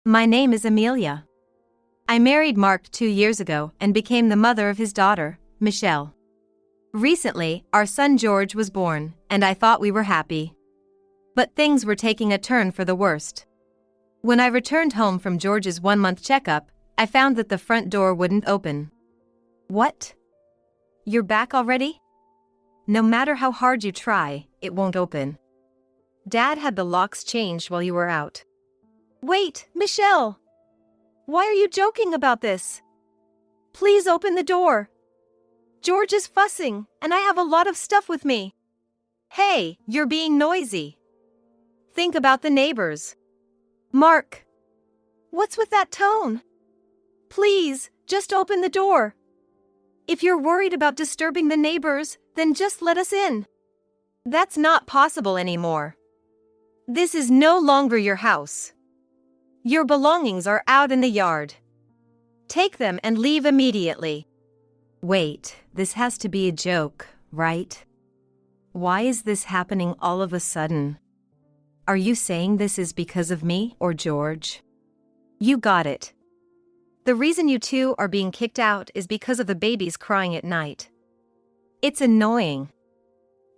My name is Amelia. I married Mark 2 years ago and became the mother of his daughter, Michelle. Recently, our son George was born, and I thought we were happy. But things were taking a turn for the worst. When I returned home from George's 1-month checkup, I found that the front door wouldn't open. What? You're back already? No matter how hard you try, it won't open. Dad had the locks changed while you were out. Wait, Michelle! Why are you joking about this? Please open the door. George is fussing, and I have a lot of stuff with me. Hey, you're being noisy. Think about the neighbors. Mark! What's with that tone? Please, just open the door. If you're worried about disturbing the neighbors, then just let us in. That's not possible anymore. This is no longer your house. Your belongings are out in the yard. Take them and leave immediately. Wait, this has to be a joke, right? Why is this happening all of a sudden? Are you saying this is because of me or George? You got it. The reason you two are being kicked out is because of the babies crying at night. It's annoying.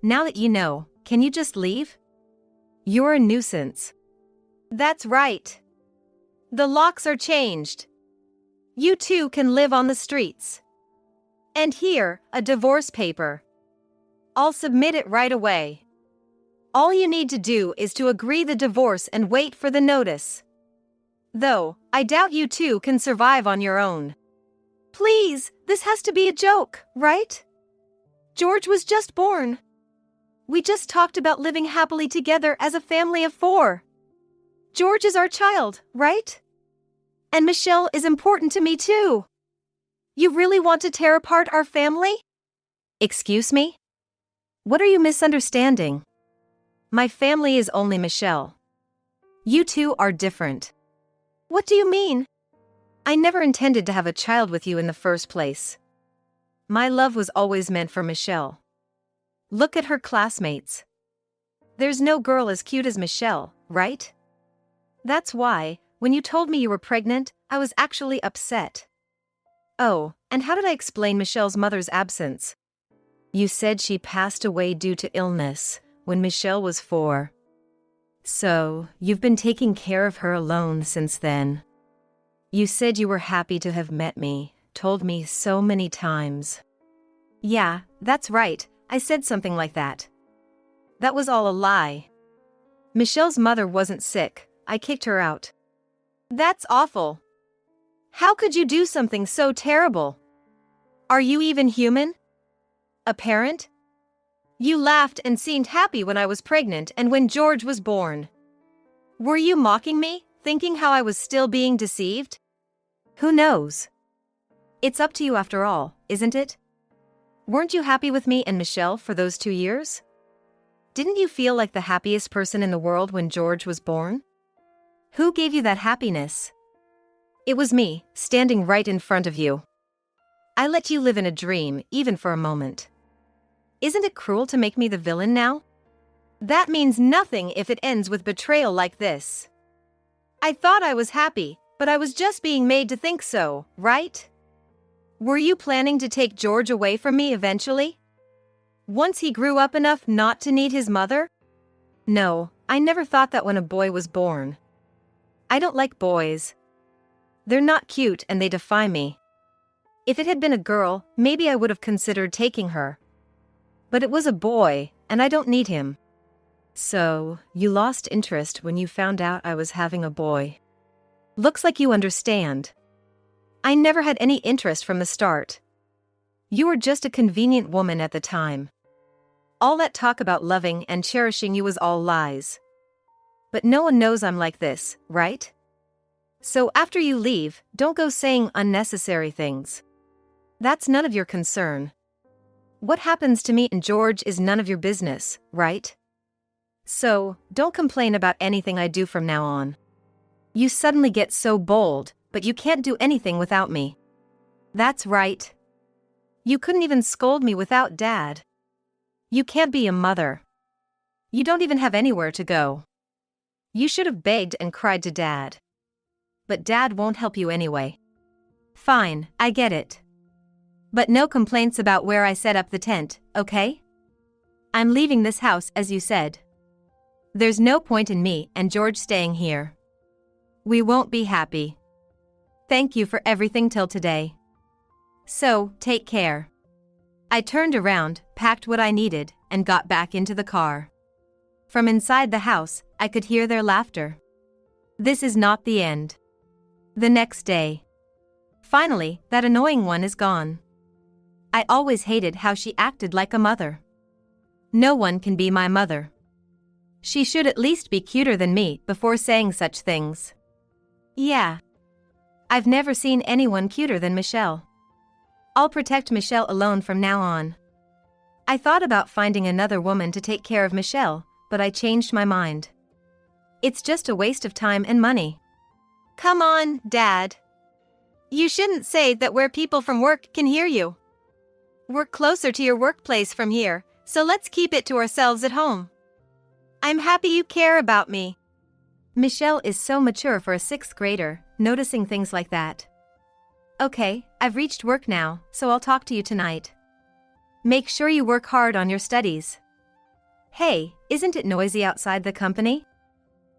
Now that you know, can you just leave? You're a nuisance. That's right. The locks are changed. You two can live on the streets. And here, a divorce paper. I'll submit it right away. All you need to do is to agree the divorce and wait for the notice. Though, I doubt you two can survive on your own. Please, this has to be a joke, right? George was just born. We just talked about living happily together as a family of 4. George is our child, right? And Michelle is important to me too. You really want to tear apart our family? Excuse me? What are you misunderstanding? My family is only Michelle. You two are different. What do you mean? I never intended to have a child with you in the first place. My love was always meant for Michelle. Look at her classmates. There's no girl as cute as Michelle, right? That's why, when you told me you were pregnant, I was actually upset. Oh, and how did I explain Michelle's mother's absence? You said she passed away due to illness when Michelle was 4. So, you've been taking care of her alone since then. You said you were happy to have met me, told me so many times. Yeah, that's right, I said something like that. That was all a lie. Michelle's mother wasn't sick, I kicked her out. That's awful. How could you do something so terrible? Are you even human? A parent? You laughed and seemed happy when I was pregnant and when George was born. Were you mocking me, thinking how I was still being deceived? Who knows? It's up to you after all, isn't it? Weren't you happy with me and Michelle for those 2 years? Didn't you feel like the happiest person in the world when George was born? Who gave you that happiness? It was me, standing right in front of you. I let you live in a dream, even for a moment. Isn't it cruel to make me the villain now? That means nothing if it ends with betrayal like this. I thought I was happy, but I was just being made to think so, right? Were you planning to take George away from me eventually? Once he grew up enough not to need his mother? No, I never thought that when a boy was born. I don't like boys. They're not cute and they defy me. If it had been a girl, maybe I would have considered taking her. But it was a boy, and I don't need him. So, you lost interest when you found out I was having a boy. Looks like you understand. I never had any interest from the start. You were just a convenient woman at the time. All that talk about loving and cherishing you was all lies. But no one knows I'm like this, right? So after you leave, don't go saying unnecessary things. That's none of your concern. What happens to me and George is none of your business, right? So, don't complain about anything I do from now on. You suddenly get so bold, but you can't do anything without me. That's right. You couldn't even scold me without Dad. You can't be a mother. You don't even have anywhere to go. You should have begged and cried to Dad. but Dad won't help you anyway. Fine, I get it. But no complaints about where I set up the tent, okay? I'm leaving this house as you said. There's no point in me and George staying here. We won't be happy. Thank you for everything till today. So, take care. I turned around, packed what I needed, and got back into the car. From inside the house, I could hear their laughter. This is not the end. The next day. Finally, that annoying one is gone. I always hated how she acted like a mother. No one can be my mother. She should at least be cuter than me before saying such things. Yeah. I've never seen anyone cuter than Michelle. I'll protect Michelle alone from now on. I thought about finding another woman to take care of Michelle, but I changed my mind. It's just a waste of time and money. Come on, Dad. You shouldn't say that where people from work can hear you. We're closer to your workplace from here, so let's keep it to ourselves at home. I'm happy you care about me. Michelle is so mature for a 6th grader, noticing things like that. Okay, I've reached work now, so I'll talk to you tonight. Make sure you work hard on your studies. Hey, isn't it noisy outside the company?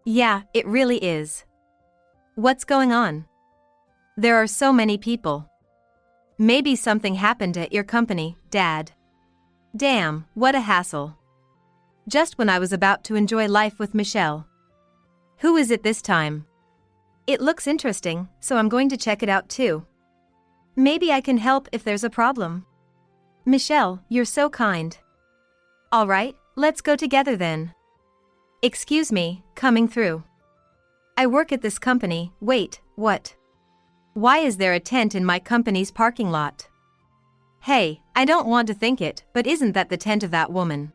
Yeah, it really is. What's going on? There are so many people. Maybe something happened at your company, Dad. Damn, what a hassle. Just when I was about to enjoy life with Michelle. Who is it this time? It looks interesting, so I'm going to check it out too. Maybe I can help if there's a problem. Michelle, you're so kind. All right, let's go together then. Excuse me, coming through. I work at this company. Wait, what? Why is there a tent in my company's parking lot? Hey, I don't want to think it, but isn't that the tent of that woman?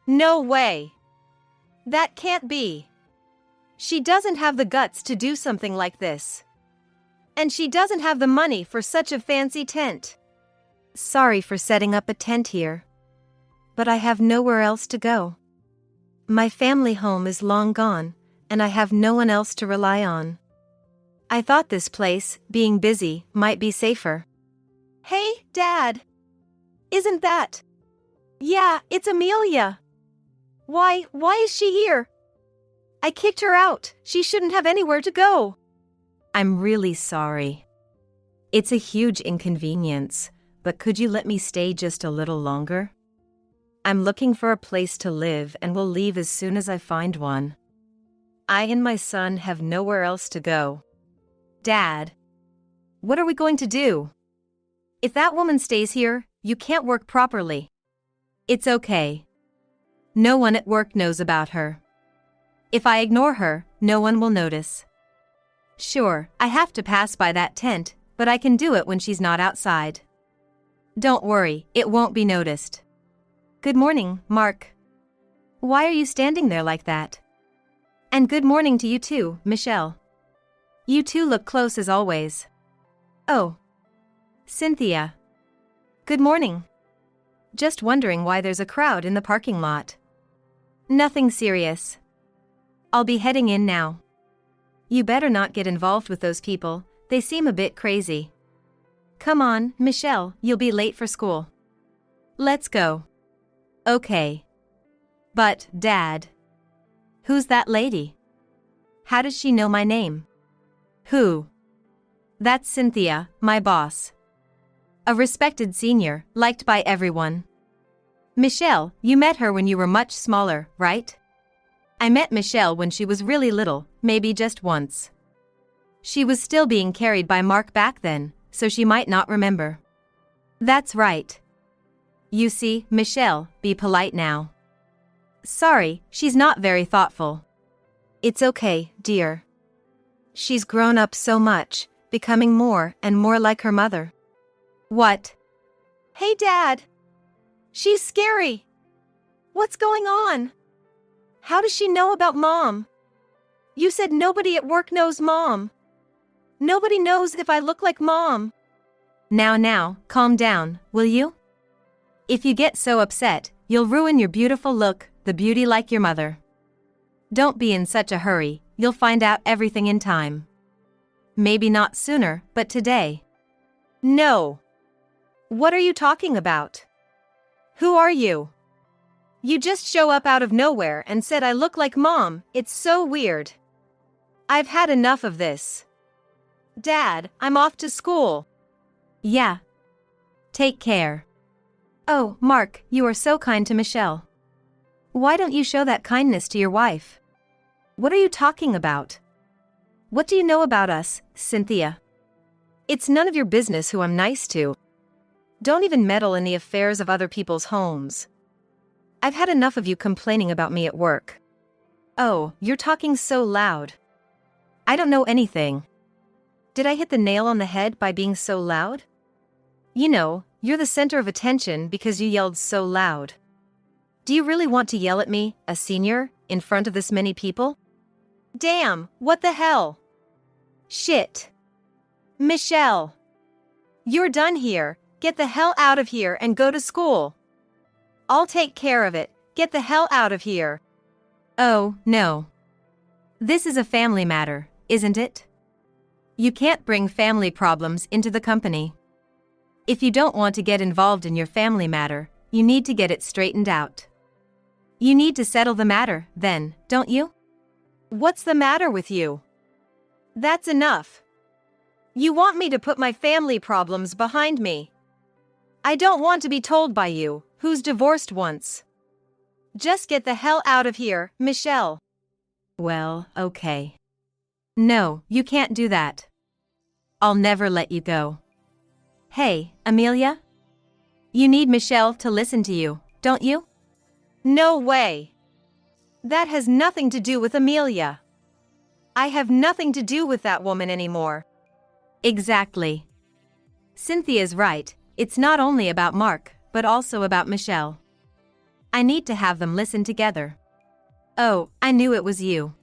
No way. That can't be. She doesn't have the guts to do something like this. And she doesn't have the money for such a fancy tent. Sorry for setting up a tent here. But I have nowhere else to go. My family home is long gone, and I have no one else to rely on. I thought this place, being busy, might be safer. Hey, Dad! Isn't that? Yeah, it's Amelia. Why is she here? I kicked her out. She shouldn't have anywhere to go. I'm really sorry. It's a huge inconvenience, but could you let me stay just a little longer? I'm looking for a place to live and will leave as soon as I find one. I and my son have nowhere else to go. Dad, what are we going to do? If that woman stays here, you can't work properly. It's okay. No one at work knows about her. If I ignore her, no one will notice. Sure, I have to pass by that tent, but I can do it when she's not outside. Don't worry, it won't be noticed. Good morning, Mark. Why are you standing there like that? And good morning to you too, Michelle. You two look close as always. Oh. Cynthia. Good morning. Just wondering why there's a crowd in the parking lot. Nothing serious. I'll be heading in now. You better not get involved with those people, they seem a bit crazy. Come on, Michelle, you'll be late for school. Let's go. Okay. But, Dad. Who's that lady? How does she know my name? Who? That's Cynthia, my boss. A respected senior, liked by everyone. Michelle, you met her when you were much smaller, right? I met Michelle when she was really little, maybe just once. She was still being carried by Mark back then, so she might not remember. That's right. You see, Michelle, be polite now. Sorry, she's not very thoughtful. It's okay, dear. She's grown up so much, becoming more and more like her mother. What? Hey, Dad! She's scary! What's going on? How does she know about Mom? You said nobody at work knows Mom. Nobody knows if I look like Mom. Now, calm down, will you? If you get so upset, you'll ruin your beautiful look, the beauty like your mother. Don't be in such a hurry, you'll find out everything in time. Maybe not sooner, but today. No. What are you talking about? Who are you? You just show up out of nowhere and said I look like Mom. It's so weird. I've had enough of this. Dad, I'm off to school. Yeah. Take care. Oh, Mark, you are so kind to Michelle. Why don't you show that kindness to your wife? What are you talking about? What do you know about us, Cynthia? It's none of your business who I'm nice to. Don't even meddle in the affairs of other people's homes. I've had enough of you complaining about me at work. Oh, you're talking so loud. I don't know anything. Did I hit the nail on the head by being so loud? You know, you're the center of attention because you yelled so loud. Do you really want to yell at me, a senior, in front of this many people? Damn, what the hell? Shit. Michelle. You're done here. Get the hell out of here and go to school. I'll take care of it. Get the hell out of here. Oh, no. This is a family matter, isn't it? You can't bring family problems into the company. If you don't want to get involved in your family matter, you need to get it straightened out. You need to settle the matter, then, don't you? What's the matter with you? That's enough. You want me to put my family problems behind me. I don't want to be told by you, who's divorced once. Just get the hell out of here, Michelle. Well, okay. No, you can't do that. I'll never let you go. Hey, Amelia? You need Michelle to listen to you, don't you? No way. That has nothing to do with Amelia. I have nothing to do with that woman anymore. Exactly. Cynthia's right, it's not only about Mark, but also about Michelle. I need to have them listen together. Oh, I knew it was you.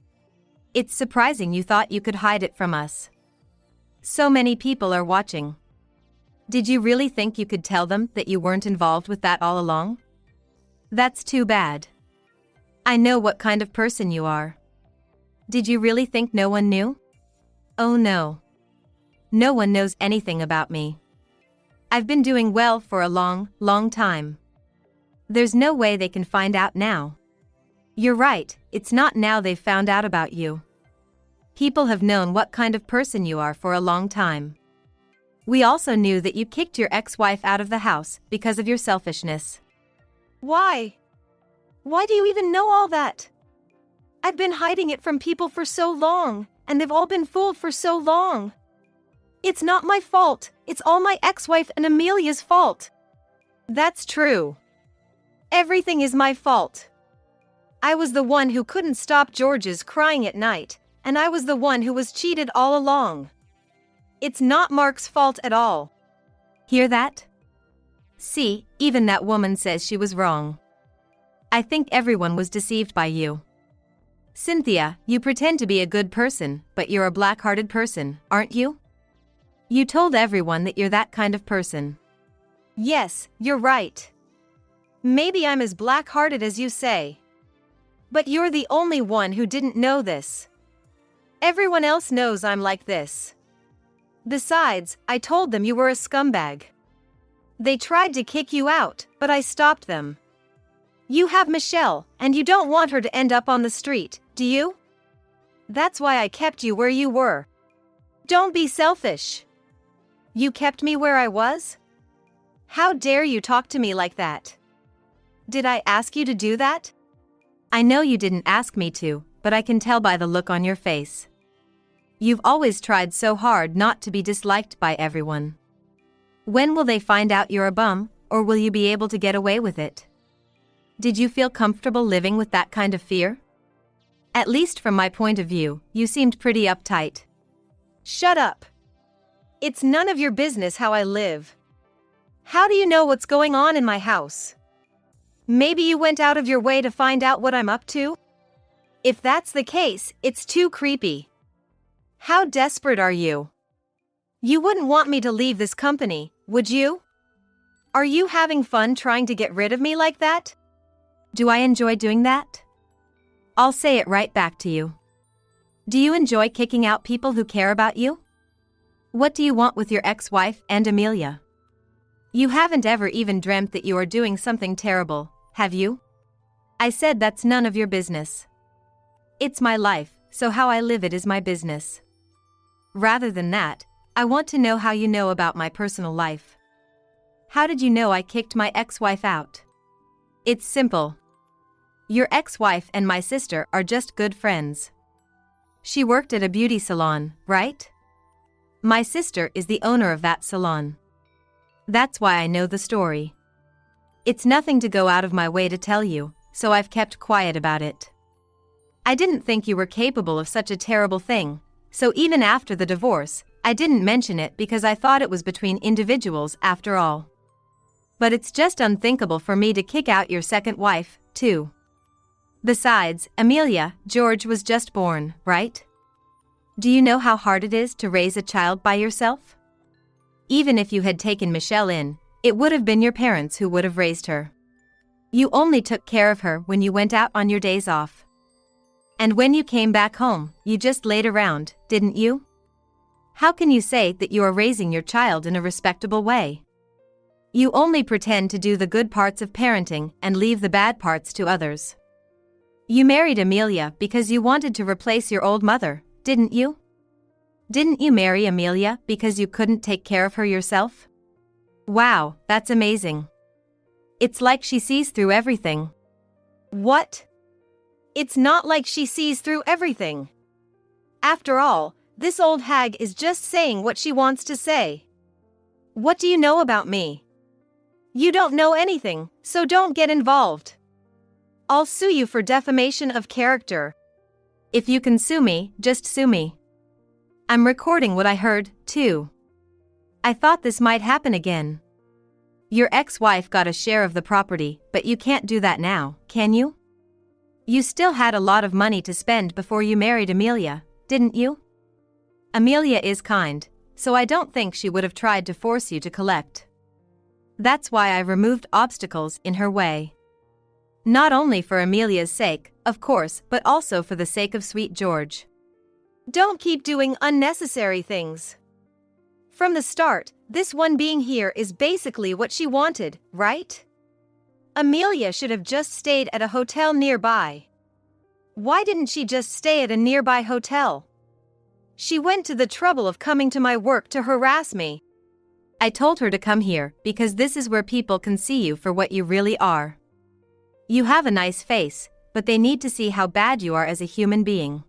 It's surprising you thought you could hide it from us. So many people are watching. Did you really think you could tell them that you weren't involved with that all along? That's too bad. I know what kind of person you are. Did you really think no one knew? Oh no. No one knows anything about me. I've been doing well for a long, long time. There's no way they can find out now. You're right, it's not now they've found out about you. People have known what kind of person you are for a long time. We also knew that you kicked your ex-wife out of the house because of your selfishness. Why? Why do you even know all that? I've been hiding it from people for so long, and they've all been fooled for so long. It's not my fault, it's all my ex-wife and Amelia's fault. That's true. Everything is my fault. I was the one who couldn't stop George's crying at night, and I was the one who was cheated all along. It's not Mark's fault at all. Hear that? See, even that woman says she was wrong. I think everyone was deceived by you. Cynthia, you pretend to be a good person, but you're a black-hearted person, aren't you? You told everyone that you're that kind of person. Yes, you're right. Maybe I'm as black-hearted as you say. But you're the only one who didn't know this. Everyone else knows I'm like this. Besides, I told them you were a scumbag. They tried to kick you out, but I stopped them. You have Michelle, and you don't want her to end up on the street, do you? That's why I kept you where you were. Don't be selfish. You kept me where I was? How dare you talk to me like that? Did I ask you to do that? I know you didn't ask me to, but I can tell by the look on your face. You've always tried so hard not to be disliked by everyone. When will they find out you're a bum, or will you be able to get away with it? Did you feel comfortable living with that kind of fear? At least from my point of view, you seemed pretty uptight. Shut up. It's none of your business how I live. How do you know what's going on in my house? Maybe you went out of your way to find out what I'm up to? If that's the case, it's too creepy. How desperate are you? You wouldn't want me to leave this company, would you? Are you having fun trying to get rid of me like that? Do I enjoy doing that? I'll say it right back to you. Do you enjoy kicking out people who care about you? What do you want with your ex-wife and Amelia? You haven't ever even dreamt that you are doing something terrible, have you? I said that's none of your business. It's my life, so how I live it is my business. Rather than that, I want to know how you know about my personal life. How did you know I kicked my ex-wife out? It's simple. Your ex-wife and my sister are just good friends. She worked at a beauty salon, right? My sister is the owner of that salon. That's why I know the story. It's nothing to go out of my way to tell you, so I've kept quiet about it. I didn't think you were capable of such a terrible thing, so even after the divorce, I didn't mention it because I thought it was between individuals after all. But it's just unthinkable for me to kick out your second wife, too. Besides, Amelia, George was just born, right? Do you know how hard it is to raise a child by yourself? Even if you had taken Michelle in, it would have been your parents who would have raised her. You only took care of her when you went out on your days off. And when you came back home, you just laid around, didn't you? How can you say that you are raising your child in a respectable way? You only pretend to do the good parts of parenting and leave the bad parts to others. You married Amelia because you wanted to replace your old mother, didn't you? Didn't you marry Amelia because you couldn't take care of her yourself? Wow, that's amazing. It's like she sees through everything. What? It's not like she sees through everything. After all, this old hag is just saying what she wants to say. What do you know about me? You don't know anything, so don't get involved. I'll sue you for defamation of character. If you can sue me, just sue me. I'm recording what I heard, too. I thought this might happen again. Your ex-wife got a share of the property, but you can't do that now, can you? You still had a lot of money to spend before you married Amelia, didn't you? Amelia is kind, so I don't think she would have tried to force you to collect. That's why I removed obstacles in her way. Not only for Amelia's sake, of course, but also for the sake of sweet George. Don't keep doing unnecessary things. From the start, this one being here is basically what she wanted, right? Amelia should have just stayed at a hotel nearby. Why didn't she just stay at a nearby hotel? She went to the trouble of coming to my work to harass me. I told her to come here because this is where people can see you for what you really are. You have a nice face, but they need to see how bad you are as a human being.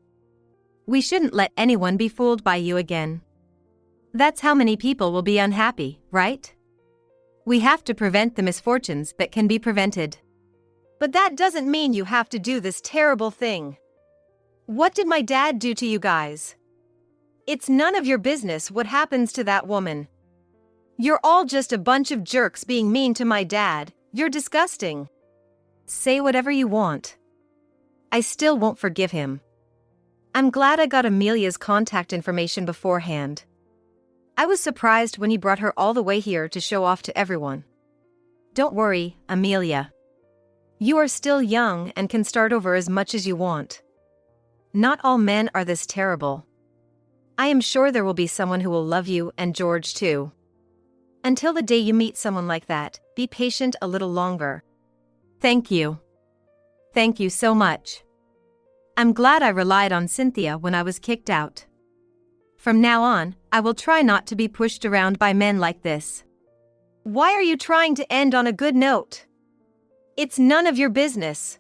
We shouldn't let anyone be fooled by you again. That's how many people will be unhappy, right? We have to prevent the misfortunes that can be prevented. But that doesn't mean you have to do this terrible thing. What did my dad do to you guys? It's none of your business what happens to that woman. You're all just a bunch of jerks being mean to my dad. You're disgusting. Say whatever you want. I still won't forgive him. I'm glad I got Amelia's contact information beforehand. I was surprised when he brought her all the way here to show off to everyone. Don't worry, Amelia. You are still young and can start over as much as you want. Not all men are this terrible. I am sure there will be someone who will love you and George too. Until the day you meet someone like that, be patient a little longer. Thank you. Thank you so much. I'm glad I relied on Cynthia when I was kicked out. From now on, I will try not to be pushed around by men like this. Why are you trying to end on a good note? It's none of your business.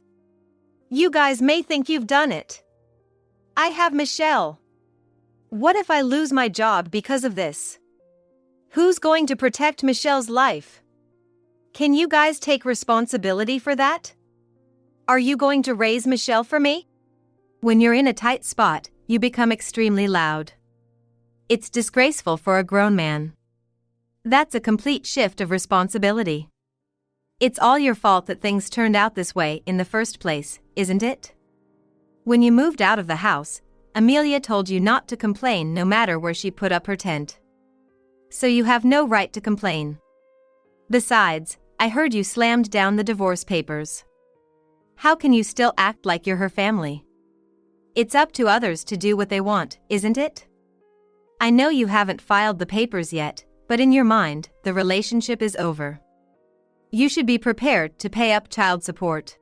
You guys may think you've done it. I have Michelle. What if I lose my job because of this? Who's going to protect Michelle's life? Can you guys take responsibility for that? Are you going to raise Michelle for me? When you're in a tight spot, you become extremely loud. It's disgraceful for a grown man. That's a complete shift of responsibility. It's all your fault that things turned out this way in the first place, isn't it? When you moved out of the house, Amelia told you not to complain no matter where she put up her tent. So you have no right to complain. Besides, I heard you slammed down the divorce papers. How can you still act like you're her family? It's up to others to do what they want, isn't it? I know you haven't filed the papers yet, but in your mind, the relationship is over. You should be prepared to pay up child support.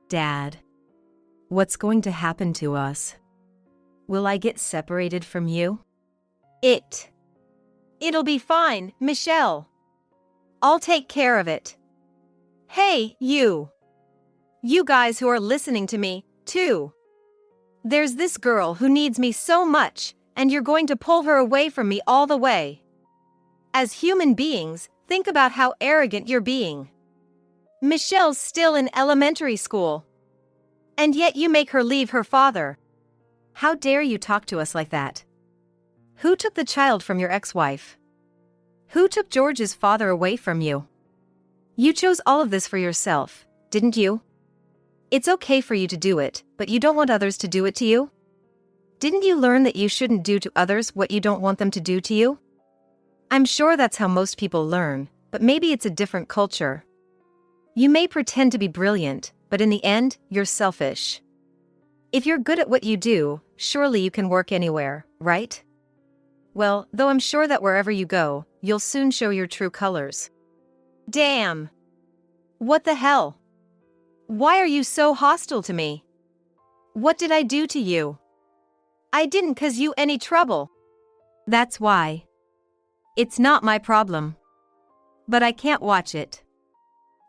Dad, what's going to happen to us? Will I get separated from you? It'll be fine, Michelle. I'll take care of it. Hey, you. You guys who are listening to me, too. There's this girl who needs me so much, and you're going to pull her away from me all the way. As human beings, think about how arrogant you're being. Michelle's still in elementary school. And yet you make her leave her father. How dare you talk to us like that? Who took the child from your ex-wife? Who took George's father away from you? You chose all of this for yourself, didn't you? It's okay for you to do it, but you don't want others to do it to you? Didn't you learn that you shouldn't do to others what you don't want them to do to you? I'm sure that's how most people learn, but maybe it's a different culture. You may pretend to be brilliant, but in the end, you're selfish. If you're good at what you do, surely you can work anywhere, right? Well, though I'm sure that wherever you go, you'll soon show your true colors. Damn. What the hell? Why are you so hostile to me? What did I do to you? I didn't cause you any trouble. That's why. It's not my problem. But I can't watch it.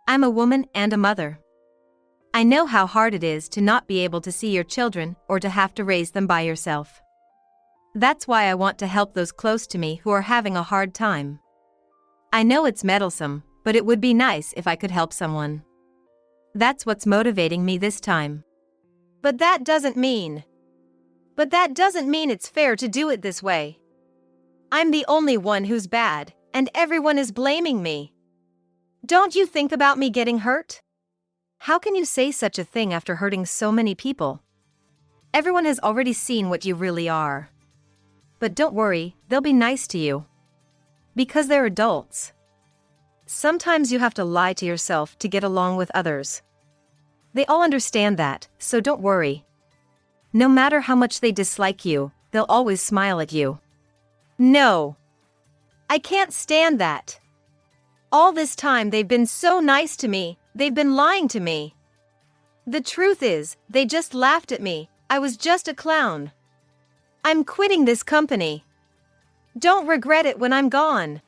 I'm a woman and a mother. I know how hard it is to not be able to see your children or to have to raise them by yourself. That's why I want to help those close to me who are having a hard time. I know it's meddlesome, but it would be nice if I could help someone. That's what's motivating me this time. But that doesn't mean it's fair to do it this way. I'm the only one who's bad, and everyone is blaming me. Don't you think about me getting hurt? How can you say such a thing after hurting so many people? Everyone has already seen what you really are. But don't worry, they'll be nice to you. Because they're adults. Sometimes you have to lie to yourself to get along with others. They all understand that, so don't worry. No matter how much they dislike you, they'll always smile at you. No. I can't stand that. All this time they've been so nice to me, they've been lying to me. The truth is, they just laughed at me, I was just a clown. I'm quitting this company. Don't regret it when I'm gone.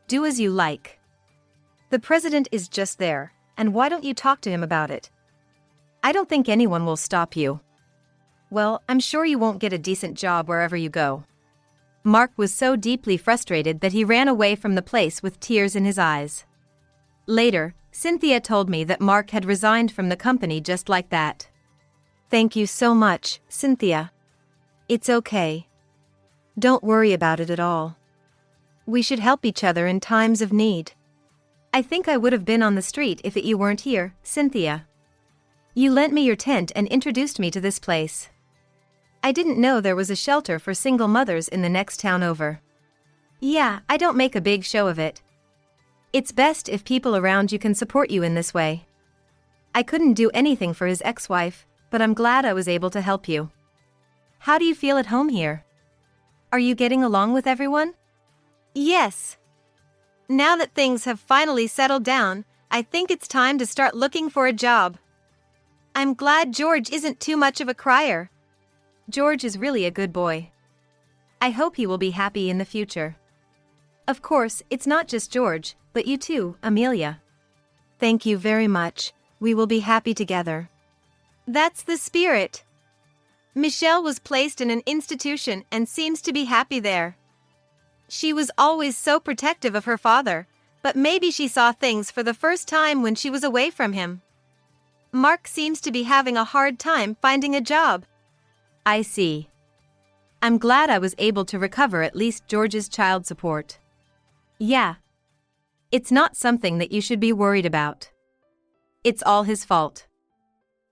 Do as you like. The president is just there, and why don't you talk to him about it? I don't think anyone will stop you. Well, I'm sure you won't get a decent job wherever you go. Mark was so deeply frustrated that he ran away from the place with tears in his eyes. Later, Cynthia told me that Mark had resigned from the company just like that. Thank you so much, Cynthia. It's okay. Don't worry about it at all. We should help each other in times of need. I think I would have been on the street if you weren't here, Cynthia. You lent me your tent and introduced me to this place. I didn't know there was a shelter for single mothers in the next town over. Yeah, I don't make a big show of it. It's best if people around you can support you in this way. I couldn't do anything for his ex-wife, but I'm glad I was able to help you. How do you feel at home here? Are you getting along with everyone? Yes. Now that things have finally settled down, I think it's time to start looking for a job. I'm glad George isn't too much of a crier. George is really a good boy. I hope he will be happy in the future. Of course, it's not just George, but you too, Amelia. Thank you very much. We will be happy together. That's the spirit. Michelle was placed in an institution and seems to be happy there. She was always so protective of her father, but maybe she saw things for the first time when she was away from him. Mark seems to be having a hard time finding a job. I see. I'm glad I was able to recover at least George's child support. Yeah. It's not something that you should be worried about. It's all his fault.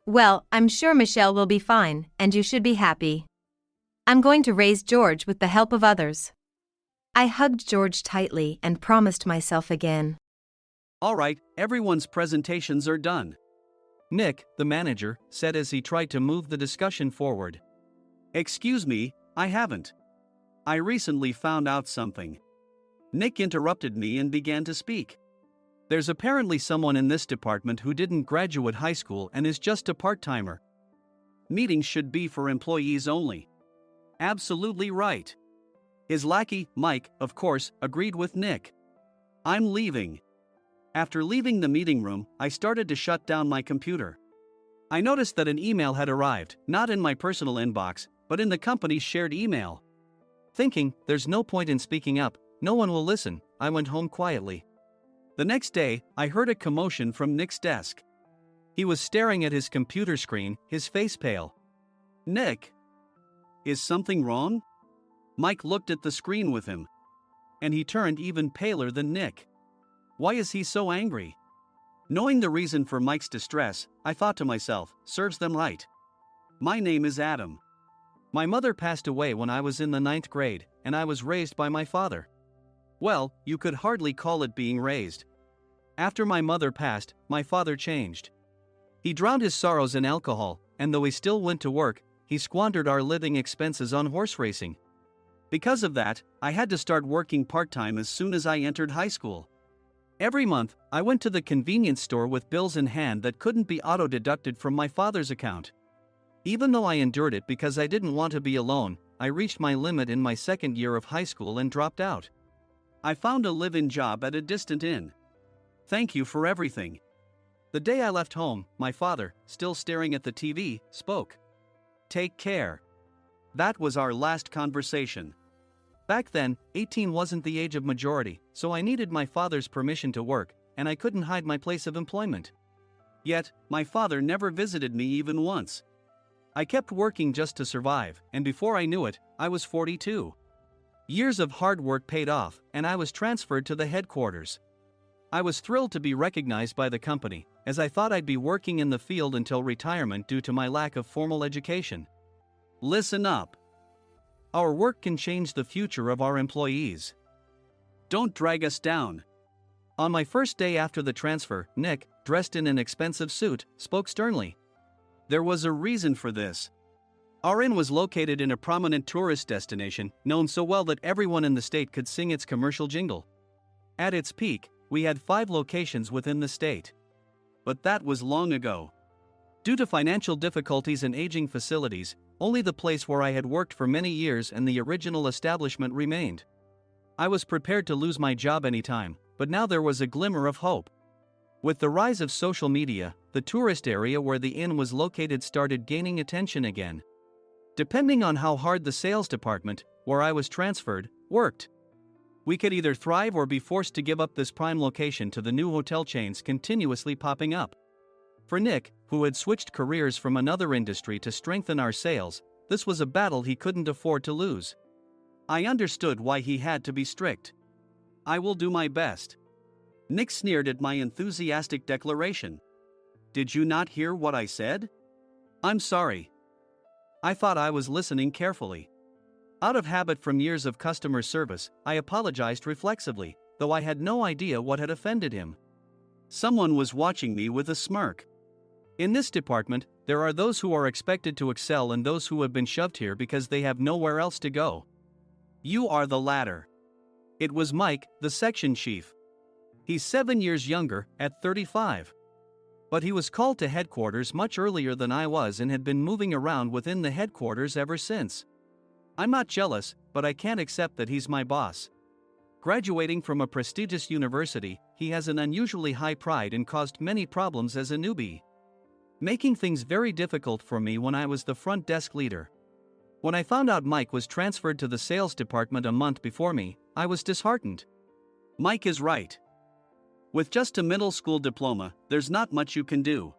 Well, I'm sure Michelle will be fine, and you should be happy. I'm going to raise George with the help of others. I hugged George tightly and promised myself again. All right, everyone's presentations are done. Nick, the manager, said as he tried to move the discussion forward. Excuse me, I haven't. I recently found out something. Nick interrupted me and began to speak. There's apparently someone in this department who didn't graduate high school and is just a part-timer. Meetings should be for employees only. Absolutely right. His lackey, Mike, of course, agreed with Nick. I'm leaving. After leaving the meeting room, I started to shut down my computer. I noticed that an email had arrived, not in my personal inbox, but in the company's shared email. Thinking, there's no point in speaking up, no one will listen, I went home quietly. The next day, I heard a commotion from Nick's desk. He was staring at his computer screen, his face pale. Nick! Is something wrong? Mike looked at the screen with him. And he turned even paler than Nick. Why is he so angry? Knowing the reason for Mike's distress, I thought to myself, serves them right. My name is Adam. My mother passed away when I was in the 9th grade, and I was raised by my father. Well, you could hardly call it being raised. After my mother passed, my father changed. He drowned his sorrows in alcohol, and though he still went to work, he squandered our living expenses on horse racing. Because of that, I had to start working part-time as soon as I entered high school. Every month, I went to the convenience store with bills in hand that couldn't be auto-deducted from my father's account. Even though I endured it because I didn't want to be alone, I reached my limit in my 2nd year of high school and dropped out. I found a live-in job at a distant inn. Thank you for everything. The day I left home, my father, still staring at the TV, spoke. Take care. That was our last conversation. Back then, 18 wasn't the age of majority, so I needed my father's permission to work, and I couldn't hide my place of employment. Yet, my father never visited me even once. I kept working just to survive, and before I knew it, I was 42. Years of hard work paid off, and I was transferred to the headquarters. I was thrilled to be recognized by the company, as I thought I'd be working in the field until retirement due to my lack of formal education. Listen up. Our work can change the future of our employees. Don't drag us down. On my first day after the transfer, Nick, dressed in an expensive suit, spoke sternly. There was a reason for this. Our inn was located in a prominent tourist destination, known so well that everyone in the state could sing its commercial jingle. At its peak, we had 5 locations within the state. But that was long ago. Due to financial difficulties and aging facilities, only the place where I had worked for many years and the original establishment remained. I was prepared to lose my job anytime, but now there was a glimmer of hope. With the rise of social media, the tourist area where the inn was located started gaining attention again. Depending on how hard the sales department, where I was transferred, worked, we could either thrive or be forced to give up this prime location to the new hotel chains continuously popping up. For Nick, who had switched careers from another industry to strengthen our sales, this was a battle he couldn't afford to lose. I understood why he had to be strict. I will do my best. Nick sneered at my enthusiastic declaration. Did you not hear what I said? I'm sorry. I thought I was listening carefully. Out of habit from years of customer service, I apologized reflexively, though I had no idea what had offended him. Someone was watching me with a smirk. In this department, there are those who are expected to excel and those who have been shoved here because they have nowhere else to go. You are the latter. It was Mike, the section chief. He's 7 years younger, at 35. But he was called to headquarters much earlier than I was and had been moving around within the headquarters ever since. I'm not jealous, but I can't accept that he's my boss. Graduating from a prestigious university, he has an unusually high pride and caused many problems as a newbie, making things very difficult for me when I was the front desk leader. When I found out Mike was transferred to the sales department a month before me, I was disheartened. Mike is right. With just a middle school diploma, there's not much you can do.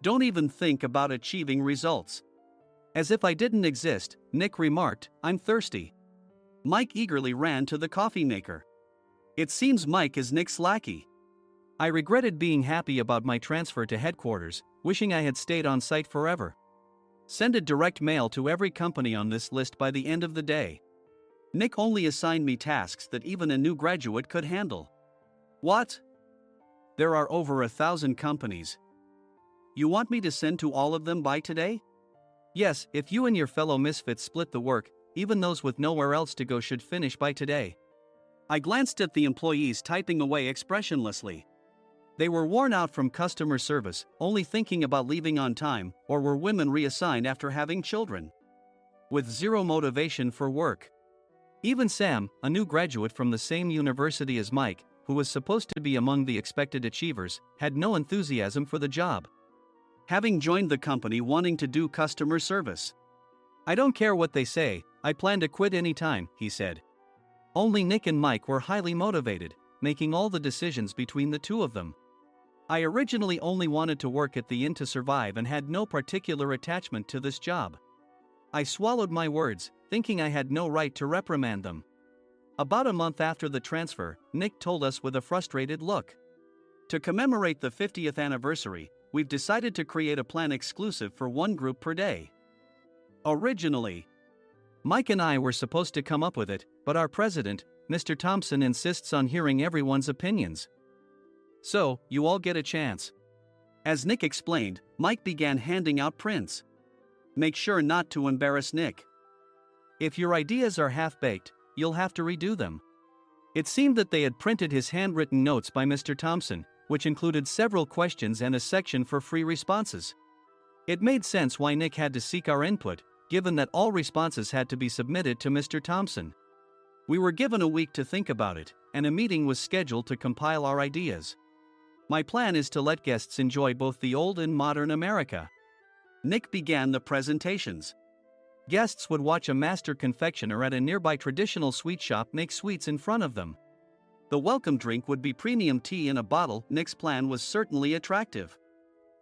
Don't even think about achieving results. As if I didn't exist, Nick remarked, I'm thirsty. Mike eagerly ran to the coffee maker. It seems Mike is Nick's lackey. I regretted being happy about my transfer to headquarters, wishing I had stayed on site forever. Send a direct mail to every company on this list by the end of the day. Nick only assigned me tasks that even a new graduate could handle. What? There are over 1,000 companies. You want me to send to all of them by today? Yes, if you and your fellow misfits split the work, even those with nowhere else to go should finish by today. I glanced at the employees typing away expressionlessly. They were worn out from customer service, only thinking about leaving on time, or were women reassigned after having children, with zero motivation for work. Even Sam, a new graduate from the same university as Mike, who was supposed to be among the expected achievers, had no enthusiasm for the job, having joined the company wanting to do customer service. "I don't care what they say, I plan to quit anytime," he said. Only Nick and Mike were highly motivated, making all the decisions between the two of them. I originally only wanted to work at the inn to survive and had no particular attachment to this job. I swallowed my words, thinking I had no right to reprimand them. About a month after the transfer, Nick told us with a frustrated look, "To commemorate the 50th anniversary, we've decided to create a plan exclusive for one group per day." Originally, Mike and I were supposed to come up with it, but our president, Mr. Thompson, insists on hearing everyone's opinions. "So, you all get a chance." As Nick explained, Mike began handing out prints. "Make sure not to embarrass Nick. If your ideas are half-baked, you'll have to redo them." It seemed that they had printed his handwritten notes by Mr. Thompson, which included several questions and a section for free responses. It made sense why Nick had to seek our input, given that all responses had to be submitted to Mr. Thompson. We were given a week to think about it, and a meeting was scheduled to compile our ideas. My plan is to let guests enjoy both the old and modern America. Nick began the presentations. Guests would watch a master confectioner at a nearby traditional sweet shop make sweets in front of them. The welcome drink would be premium tea in a bottle. Nick's plan was certainly attractive.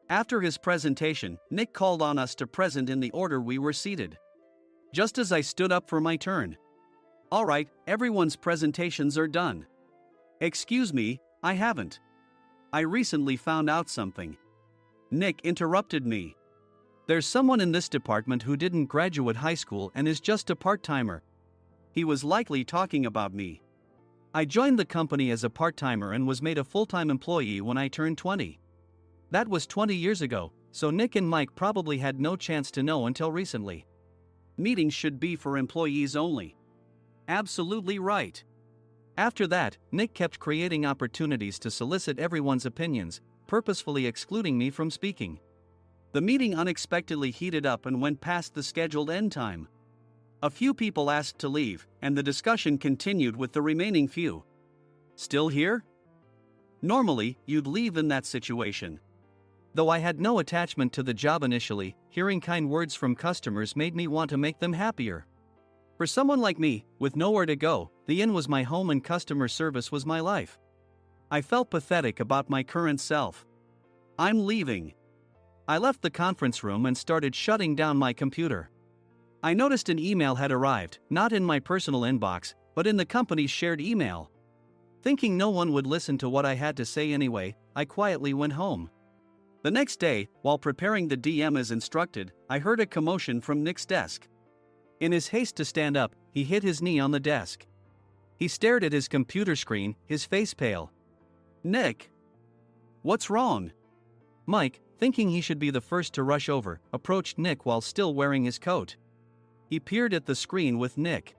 After his presentation, Nick called on us to present in the order we were seated. Just as I stood up for my turn. "All right, everyone's presentations are done." "Excuse me, I haven't. I recently found out something." Nick interrupted me. "There's someone in this department who didn't graduate high school and is just a part-timer." He was likely talking about me. I joined the company as a part-timer and was made a full-time employee when I turned 20. That was 20 years ago, so Nick and Mike probably had no chance to know until recently. "Meetings should be for employees only." Absolutely right. After that, Nick kept creating opportunities to solicit everyone's opinions, purposefully excluding me from speaking. The meeting unexpectedly heated up and went past the scheduled end time. A few people asked to leave, and the discussion continued with the remaining few. "Still here?" Normally, you'd leave in that situation. Though I had no attachment to the job initially, hearing kind words from customers made me want to make them happier. For someone like me, with nowhere to go, the inn was my home and customer service was my life. I felt pathetic about my current self. "I'm leaving." I left the conference room and started shutting down my computer. I noticed an email had arrived, not in my personal inbox, but in the company's shared email. Thinking no one would listen to what I had to say anyway, I quietly went home. The next day, while preparing the DM as instructed, I heard a commotion from Nick's desk. In his haste to stand up, he hit his knee on the desk. He stared at his computer screen, his face pale. "Nick, what's wrong?" Mike, thinking he should be the first to rush over, approached Nick while still wearing his coat. He peered at the screen with Nick.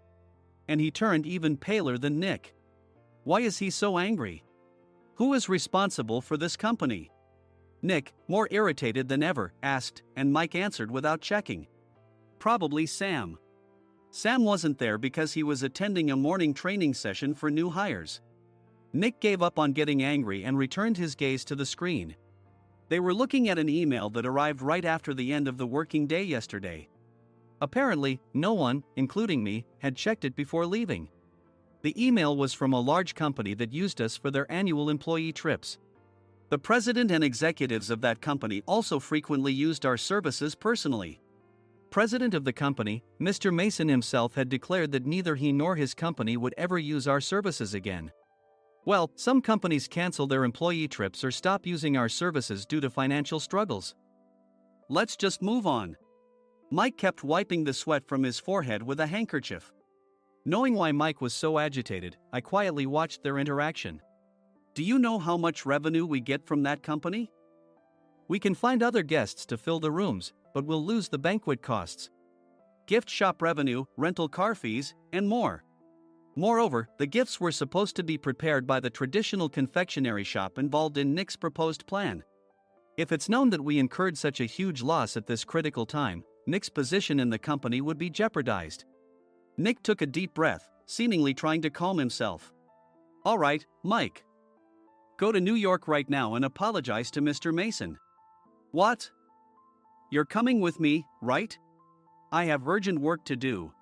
And he turned even paler than Nick. Why is he so angry? Who is responsible for this company? Nick, more irritated than ever, asked, and Mike answered without checking. Probably Sam. Sam wasn't there because he was attending a morning training session for new hires. Nick gave up on getting angry and returned his gaze to the screen. They were looking at an email that arrived right after the end of the working day yesterday. Apparently, no one, including me, had checked it before leaving. The email was from a large company that used us for their annual employee trips. The president and executives of that company also frequently used our services personally. President of the company, Mr. Mason himself, had declared that neither he nor his company would ever use our services again. Well, some companies cancel their employee trips or stop using our services due to financial struggles. Let's just move on. Mike kept wiping the sweat from his forehead with a handkerchief. Knowing why Mike was so agitated, I quietly watched their interaction. Do you know how much revenue we get from that company? We can find other guests to fill the rooms, but we'll lose the banquet costs. gift shop revenue, rental car fees, and more. Moreover, the gifts were supposed to be prepared by the traditional confectionery shop involved in Nick's proposed plan. If it's known that we incurred such a huge loss at this critical time, Nick's position in the company would be jeopardized. Nick took a deep breath, seemingly trying to calm himself. All right, Mike. Go to New York right now and apologize to Mr. Mason. What? You're coming with me, right? I have urgent work to do.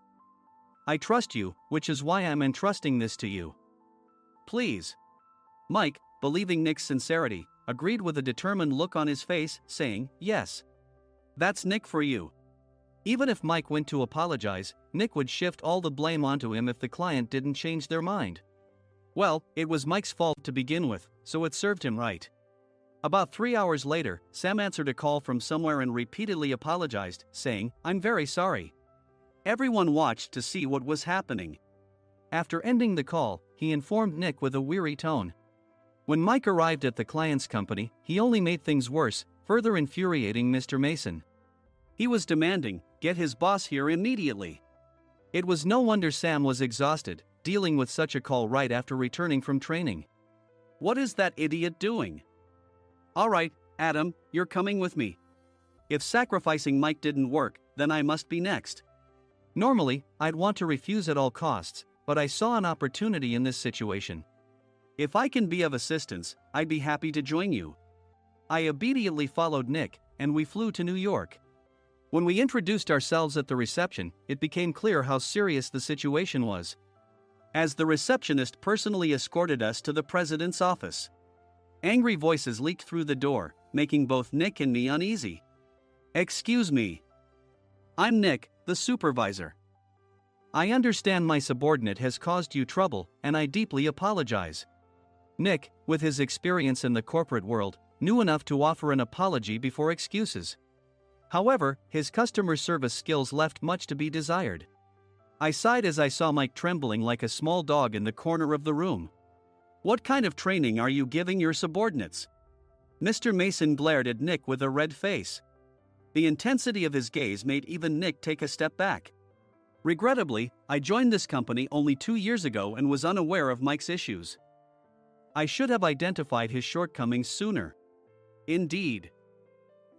I trust you, which is why I'm entrusting this to you. Please. Mike, believing Nick's sincerity, agreed with a determined look on his face, saying, yes. That's Nick for you. Even if Mike went to apologize, Nick would shift all the blame onto him if the client didn't change their mind. Well, it was Mike's fault to begin with, so it served him right. About 3 hours later, Sam answered a call from somewhere and repeatedly apologized, saying, I'm very sorry. Everyone watched to see what was happening. After ending the call, he informed Nick with a weary tone. When Mike arrived at the client's company, he only made things worse, further infuriating Mr. Mason. He was demanding, get his boss here immediately. It was no wonder Sam was exhausted, dealing with such a call right after returning from training. What is that idiot doing? All right, Adam, you're coming with me. If sacrificing Mike didn't work, then I must be next. Normally, I'd want to refuse at all costs, but I saw an opportunity in this situation. If I can be of assistance, I'd be happy to join you. I obediently followed Nick, and we flew to New York. When we introduced ourselves at the reception, it became clear how serious the situation was. As the receptionist personally escorted us to the president's office. Angry voices leaked through the door, making both Nick and me uneasy. Excuse me. I'm Nick, the supervisor. I understand my subordinate has caused you trouble, and I deeply apologize. Nick, with his experience in the corporate world, knew enough to offer an apology before excuses. However, his customer service skills left much to be desired. I sighed as I saw Mike trembling like a small dog in the corner of the room. What kind of training are you giving your subordinates? Mr. Mason glared at Nick with a red face. The intensity of his gaze made even Nick take a step back. Regrettably, I joined this company only 2 years ago and was unaware of Mike's issues. I should have identified his shortcomings sooner. Indeed.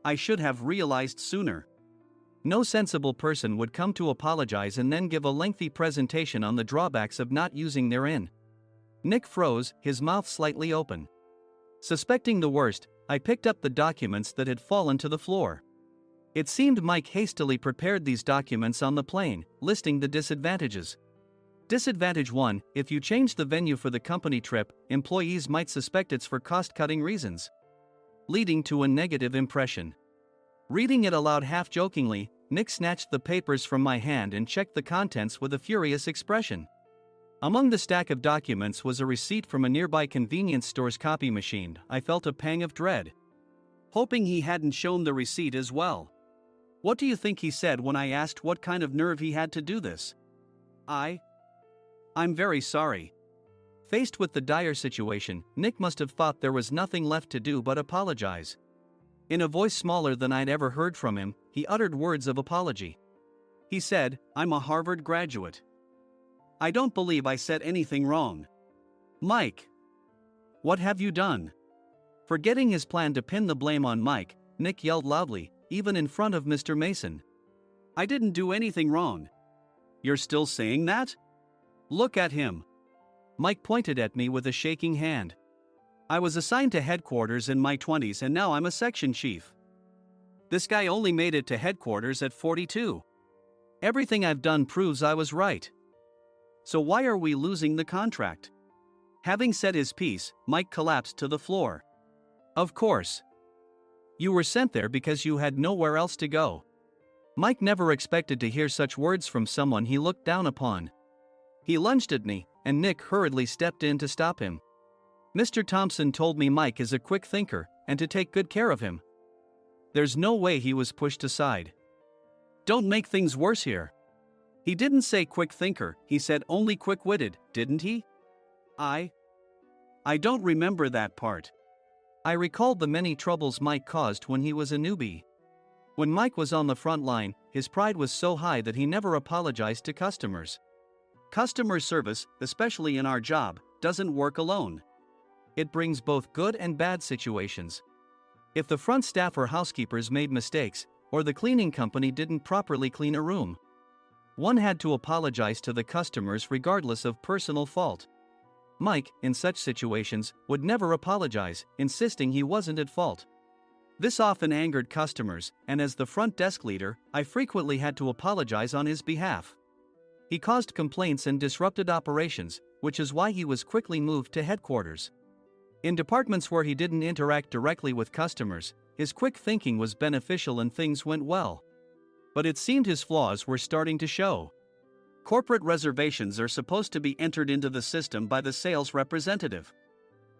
I should have realized sooner. No sensible person would come to apologize and then give a lengthy presentation on the drawbacks of not using their in. Nick froze, his mouth slightly open. Suspecting the worst, I picked up the documents that had fallen to the floor. It seemed Mike hastily prepared these documents on the plane, listing the disadvantages. Disadvantage 1: if you change the venue for the company trip, employees might suspect it's for cost-cutting reasons, leading to a negative impression. Reading it aloud half-jokingly, Nick snatched the papers from my hand and checked the contents with a furious expression. Among the stack of documents was a receipt from a nearby convenience store's copy machine. I felt a pang of dread, hoping he hadn't shown the receipt as well. What do you think he said when I asked what kind of nerve he had to do this? I'm very sorry. Faced with the dire situation, Nick must have thought there was nothing left to do but apologize. In a voice smaller than I'd ever heard from him, he uttered words of apology. He said, I'm a Harvard graduate. I don't believe I said anything wrong. Mike, what have you done? Forgetting his plan to pin the blame on Mike, Nick yelled loudly, even in front of Mr. Mason. I didn't do anything wrong. You're still saying that? Look at him. Mike pointed at me with a shaking hand. I was assigned to headquarters in my 20s and now I'm a section chief. This guy only made it to headquarters at 42. Everything I've done proves I was right. So why are we losing the contract? Having said his piece, Mike collapsed to the floor. Of course. You were sent there because you had nowhere else to go. Mike never expected to hear such words from someone he looked down upon. He lunged at me, and Nick hurriedly stepped in to stop him. Mr. Thompson told me Mike is a quick thinker, and to take good care of him. There's no way he was pushed aside. Don't make things worse here. He didn't say quick thinker, he said only quick-witted, didn't he? I don't remember that part. I recalled the many troubles Mike caused when he was a newbie. When Mike was on the front line, his pride was so high that he never apologized to customers. Customer service, especially in our job, doesn't work alone. It brings both good and bad situations. If the front staff or housekeepers made mistakes, or the cleaning company didn't properly clean a room, one had to apologize to the customers regardless of personal fault. Mike, in such situations, would never apologize, insisting he wasn't at fault. This often angered customers, and as the front desk leader, I frequently had to apologize on his behalf. He caused complaints and disrupted operations, which is why he was quickly moved to headquarters. In departments where he didn't interact directly with customers, his quick thinking was beneficial and things went well. But it seemed his flaws were starting to show. Corporate reservations are supposed to be entered into the system by the sales representative.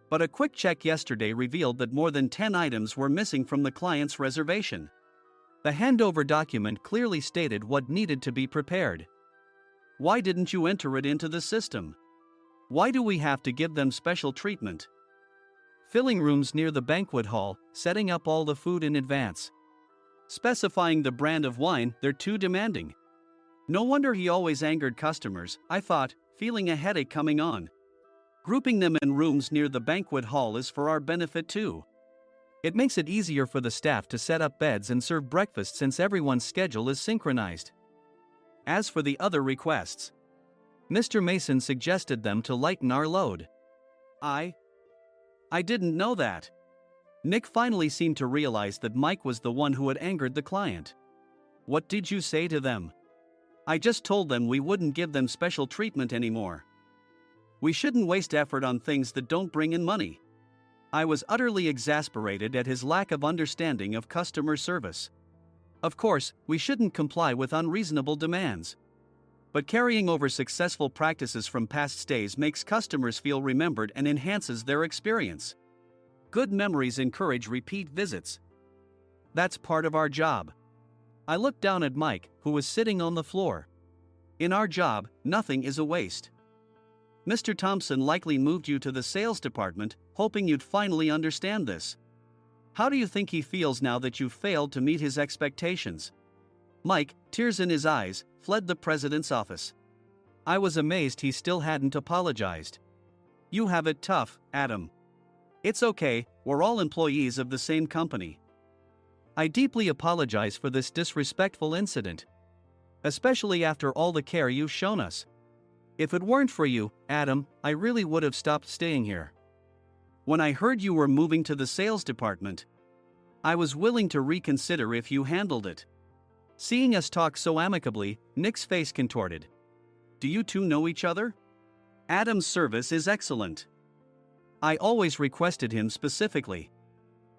But a quick check yesterday revealed that more than 10 items were missing from the client's reservation. The handover document clearly stated what needed to be prepared. Why didn't you enter it into the system? Why do we have to give them special treatment? Filling rooms near the banquet hall, setting up all the food in advance. Specifying the brand of wine, they're too demanding. No wonder he always angered customers, I thought, feeling a headache coming on. Grouping them in rooms near the banquet hall is for our benefit too. It makes it easier for the staff to set up beds and serve breakfast since everyone's schedule is synchronized. As for the other requests, Mr. Mason suggested them to lighten our load. I didn't know that. Nick finally seemed to realize that Mike was the one who had angered the client. What did you say to them? I just told them we wouldn't give them special treatment anymore. We shouldn't waste effort on things that don't bring in money. I was utterly exasperated at his lack of understanding of customer service. Of course, we shouldn't comply with unreasonable demands. But carrying over successful practices from past stays makes customers feel remembered and enhances their experience. Good memories encourage repeat visits. That's part of our job. I looked down at Mike, who was sitting on the floor. In our job, nothing is a waste. Mr. Thompson likely moved you to the sales department, hoping you'd finally understand this. How do you think he feels now that you've failed to meet his expectations? Mike, tears in his eyes, fled the president's office. I was amazed he still hadn't apologized. You have it tough, Adam. It's okay, we're all employees of the same company. I deeply apologize for this disrespectful incident. Especially after all the care you've shown us. If it weren't for you, Adam, I really would have stopped staying here. When I heard you were moving to the sales department, I was willing to reconsider if you handled it. Seeing us talk so amicably, Nick's face contorted. Do you two know each other? Adam's service is excellent. I always requested him specifically.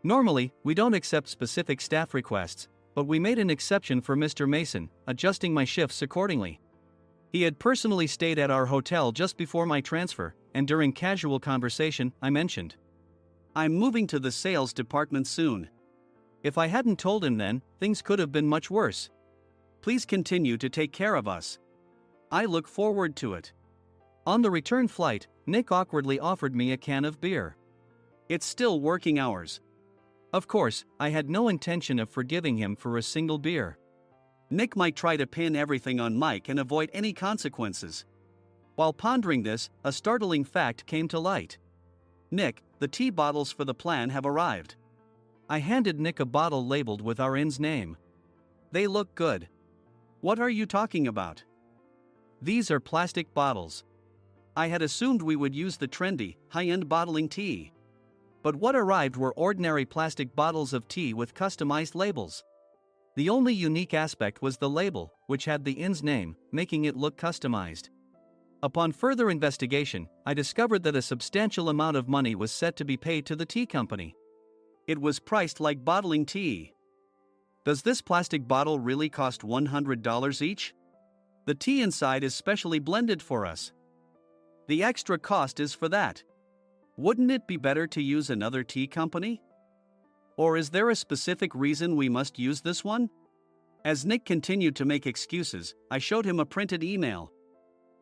Normally, we don't accept specific staff requests, but we made an exception for Mr. Mason, adjusting my shifts accordingly. He had personally stayed at our hotel just before my transfer, and during casual conversation, I mentioned, I'm moving to the sales department soon. If I hadn't told him then, things could have been much worse. Please continue to take care of us. I look forward to it. On the return flight, Nick awkwardly offered me a can of beer. It's still working hours. Of course, I had no intention of forgiving him for a single beer. Nick might try to pin everything on Mike and avoid any consequences. While pondering this, a startling fact came to light. Nick, the tea bottles for the plan have arrived. I handed Nick a bottle labeled with our inn's name. They look good. What are you talking about? These are plastic bottles. I had assumed we would use the trendy, high-end bottling tea. But what arrived were ordinary plastic bottles of tea with customized labels. The only unique aspect was the label, which had the inn's name, making it look customized. Upon further investigation, I discovered that a substantial amount of money was set to be paid to the tea company. It was priced like bottling tea. Does this plastic bottle really cost $100 each? The tea inside is specially blended for us. The extra cost is for that. Wouldn't it be better to use another tea company? Or is there a specific reason we must use this one? As Nick continued to make excuses, I showed him a printed email.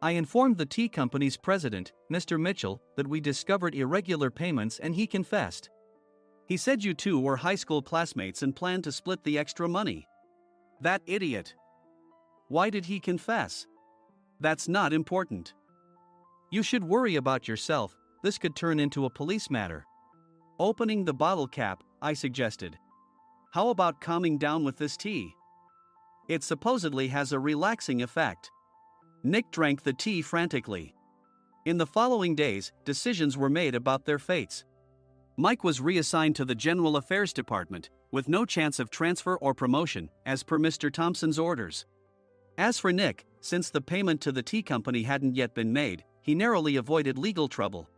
I informed the tea company's president, Mr. Mitchell, that we discovered irregular payments and he confessed. He said you two were high school classmates and planned to split the extra money. That idiot. Why did he confess? That's not important. You should worry about yourself, this could turn into a police matter. Opening the bottle cap, I suggested. How about calming down with this tea? It supposedly has a relaxing effect. Nick drank the tea frantically. In the following days, decisions were made about their fates. Mike was reassigned to the General Affairs Department, with no chance of transfer or promotion, as per Mr. Thompson's orders. As for Nick, since the payment to the tea company hadn't yet been made, he narrowly avoided legal trouble.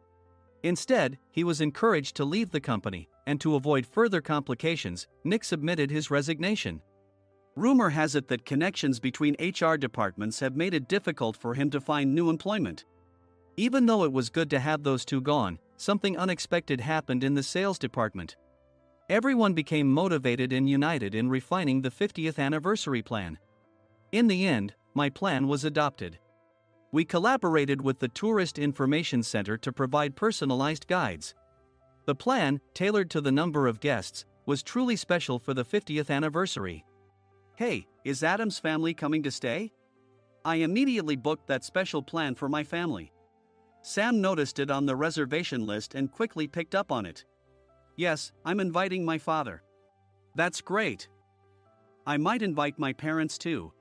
Instead, he was encouraged to leave the company, and to avoid further complications, Nick submitted his resignation. Rumor has it that connections between HR departments have made it difficult for him to find new employment. Even though it was good to have those two gone, something unexpected happened in the sales department. Everyone became motivated and united in refining the 50th anniversary plan. In the end, my plan was adopted. We collaborated with the Tourist Information Center to provide personalized guides. The plan, tailored to the number of guests, was truly special for the 50th anniversary. Hey, is Adam's family coming to stay? I immediately booked that special plan for my family. Sam noticed it on the reservation list and quickly picked up on it. Yes, I'm inviting my father. That's great. I might invite my parents too.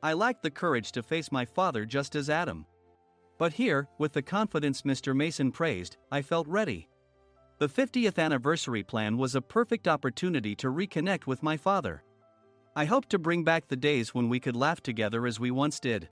I lacked the courage to face my father just as Adam. But here, with the confidence Mr. Mason praised, I felt ready. The 50th anniversary plan was a perfect opportunity to reconnect with my father. I hoped to bring back the days when we could laugh together as we once did.